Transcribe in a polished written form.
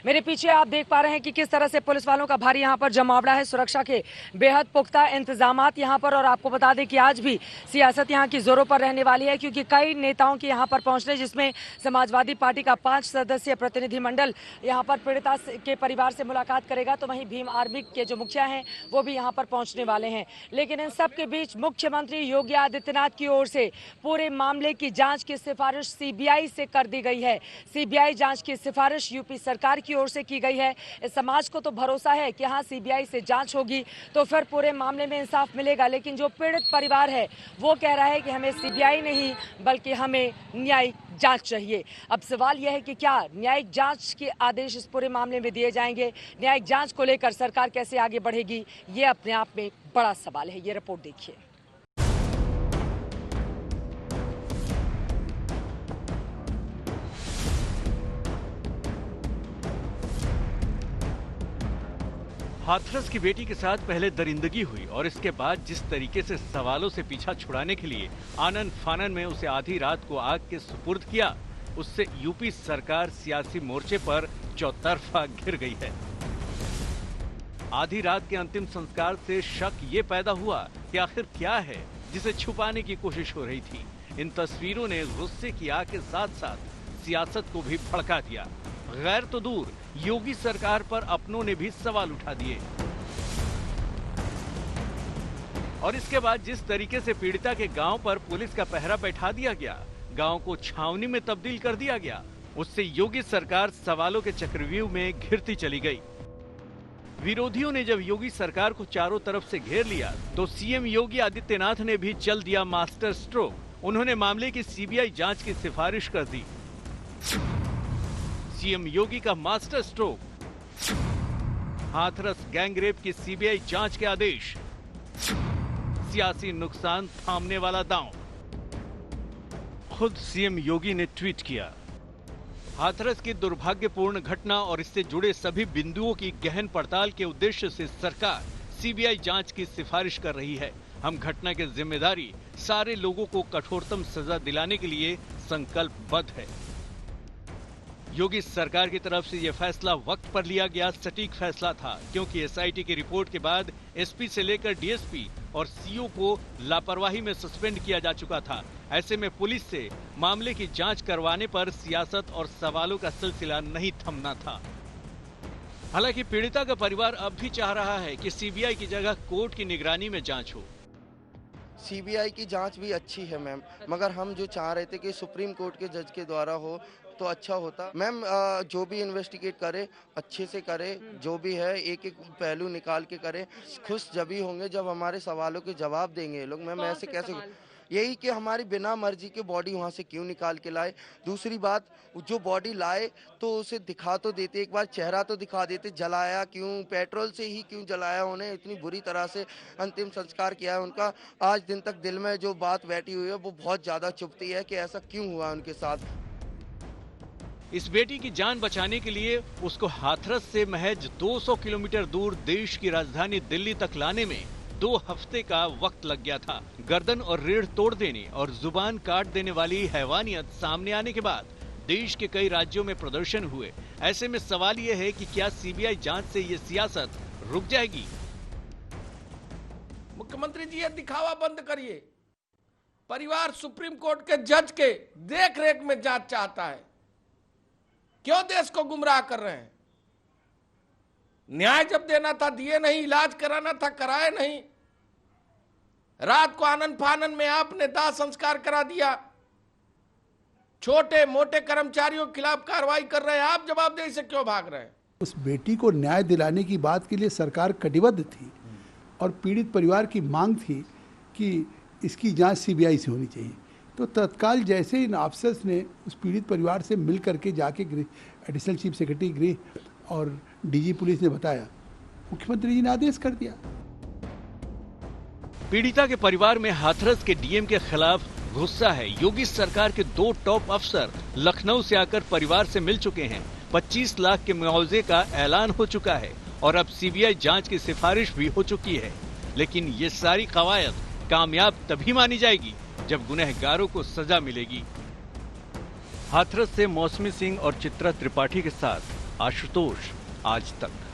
मेरे पीछे आप देख पा रहे हैं कि किस तरह से पुलिस वालों का भारी यहाँ पर जमावड़ा है। सुरक्षा के बेहद पुख्ता इंतजामात यहाँ पर। और आपको बता दें कि आज भी सियासत यहाँ की जोरों पर रहने वाली है, क्योंकि कई नेताओं के यहाँ पर पहुंचने, जिसमें समाजवादी पार्टी का 5 सदस्यीय प्रतिनिधिमंडल यहाँ पर पीड़िता के परिवार से मुलाकात करेगा, तो वहीं भीम आर्मी के जो मुखिया हैं वो भी यहाँ पर पहुंचने वाले हैं। लेकिन इन सब के बीच मुख्यमंत्री योगी आदित्यनाथ की ओर से पूरे मामले की जांच की सिफारिश सीबीआई से कर दी गई है। सीबीआई जांच की सिफारिश यूपी सरकार की ओर से की गई है। इस समाज को तो भरोसा है कि हाँ, सीबीआई से जांच होगी तो फिर पूरे मामले में इंसाफ मिलेगा। लेकिन जो पीड़ित परिवार है वो कह रहा है कि हमें सीबीआई नहीं बल्कि हमें न्यायिक जांच चाहिए। अब सवाल यह है कि क्या न्यायिक जांच के आदेश इस पूरे मामले में दिए जाएंगे? न्यायिक जांच को लेकर सरकार कैसे आगे बढ़ेगी, ये अपने आप में बड़ा सवाल है। ये रिपोर्ट देखिए। हाथरस की बेटी के साथ पहले दरिंदगी हुई और इसके बाद जिस तरीके से सवालों से पीछा छुड़ाने के लिए आनन फानन में उसे आधी रात को आग के सुपुर्द किया, उससे यूपी सरकार सियासी मोर्चे पर चौतरफा घिर गई है। आधी रात के अंतिम संस्कार से शक ये पैदा हुआ कि आखिर क्या है जिसे छुपाने की कोशिश हो रही थी। इन तस्वीरों ने गुस्से की आग के साथ साथ सियासत को भी भड़का दिया। गैर तो दूर, योगी सरकार पर अपनों ने भी सवाल उठा दिए। और इसके बाद जिस तरीके से पीड़िता के गांव पर पुलिस का पहरा बैठा दिया गया, गांव को छावनी में तब्दील कर दिया गया, उससे योगी सरकार सवालों के चक्रव्यूह में घिरती चली गई। विरोधियों ने जब योगी सरकार को चारों तरफ से घेर लिया तो सीएम योगी आदित्यनाथ ने भी चल दिया मास्टर स्ट्रोक। उन्होंने मामले की सीबीआई जांच की सिफारिश कर दी। सीएम योगी का मास्टर स्ट्रोक, हाथरस गैंगरेप की सीबीआई जांच के आदेश, सियासी नुकसान थामने वाला दांव। खुद सीएम योगी ने ट्वीट किया, हाथरस की दुर्भाग्यपूर्ण घटना और इससे जुड़े सभी बिंदुओं की गहन पड़ताल के उद्देश्य से सरकार सीबीआई जांच की सिफारिश कर रही है। हम घटना की जिम्मेदारी सारे लोगों को कठोरतम सजा दिलाने के लिए संकल्पबद्ध है। योगी सरकार की तरफ से यह फैसला वक्त पर लिया गया सटीक फैसला था, क्योंकि एसआईटी की रिपोर्ट के बाद एसपी से लेकर डीएसपी और सीओ को लापरवाही में सस्पेंड किया जा चुका था। ऐसे में पुलिस से मामले की जांच करवाने पर सियासत और सवालों का सिलसिला नहीं थमना था। हालांकि पीड़िता का परिवार अब भी चाह रहा है कि सीबीआई की जगह कोर्ट की निगरानी में जांच हो। सीबीआई की जांच भी अच्छी है मैम, मगर हम जो चाह रहे थे कि सुप्रीम कोर्ट के जज के द्वारा हो तो अच्छा होता। मैम जो भी इन्वेस्टिगेट करे अच्छे से करे, जो भी है एक एक पहलू निकाल के करे। खुश जब ही होंगे जब हमारे सवालों के जवाब देंगे ये लोग। मैम ऐसे कैसे, यही कि हमारी बिना मर्जी के बॉडी वहाँ से क्यों निकाल के लाए। दूसरी बात, जो बॉडी लाए तो उसे दिखा तो देते, एक बार चेहरा तो दिखा देते। जलाया क्यों, पेट्रोल से ही क्यों जलाया, उन्हें इतनी बुरी तरह से अंतिम संस्कार किया है उनका। आज दिन तक दिल में जो बात बैठी हुई है वो बहुत ज़्यादा चुभती है कि ऐसा क्यों हुआ उनके साथ। इस बेटी की जान बचाने के लिए उसको हाथरस से महज 200 किलोमीटर दूर देश की राजधानी दिल्ली तक लाने में 2 हफ्ते का वक्त लग गया था। गर्दन और रीढ़ तोड़ देने और जुबान काट देने वाली हैवानियत सामने आने के बाद देश के कई राज्यों में प्रदर्शन हुए। ऐसे में सवाल यह है कि क्या सीबीआई जांच से ये सियासत रुक जाएगी? मुख्यमंत्री जी, ये दिखावा बंद करिए। परिवार सुप्रीम कोर्ट के जज के देख रेख में जांच चाहता है, क्यों देश को गुमराह कर रहे हैं? न्याय जब देना था दिए नहीं, इलाज कराना था कराए नहीं। रात को आनन फानन में आपने दाह संस्कार करा दिया। छोटे मोटे कर्मचारियों के खिलाफ कार्रवाई कर रहे हैं, आप जवाबदेही से क्यों भाग रहे हैं? उस बेटी को न्याय दिलाने की बात के लिए सरकार कटिबद्ध थी और पीड़ित परिवार की मांग थी कि इसकी जांच सीबीआई से होनी चाहिए। तो तत्काल जैसे इन अफसर्स ने उस पीड़ित परिवार से मिल करके जाके एडिशनल चीफ सेक्रेटरी गृह और डीजी पुलिस ने बताया, मुख्यमंत्री जी ने आदेश कर दिया। पीड़िता के परिवार में हाथरस के डीएम के खिलाफ गुस्सा है। योगी सरकार के 2 टॉप अफसर लखनऊ से आकर परिवार से मिल चुके हैं। 25 लाख के मुआवजे का ऐलान हो चुका है और अब सीबीआई जांच की सिफारिश भी हो चुकी है। लेकिन ये सारी कवायद कामयाब तभी मानी जाएगी जब गुनहगारों को सजा मिलेगी। हाथरस से मौसमी सिंह और चित्रा त्रिपाठी के साथ आशुतोष, आज तक।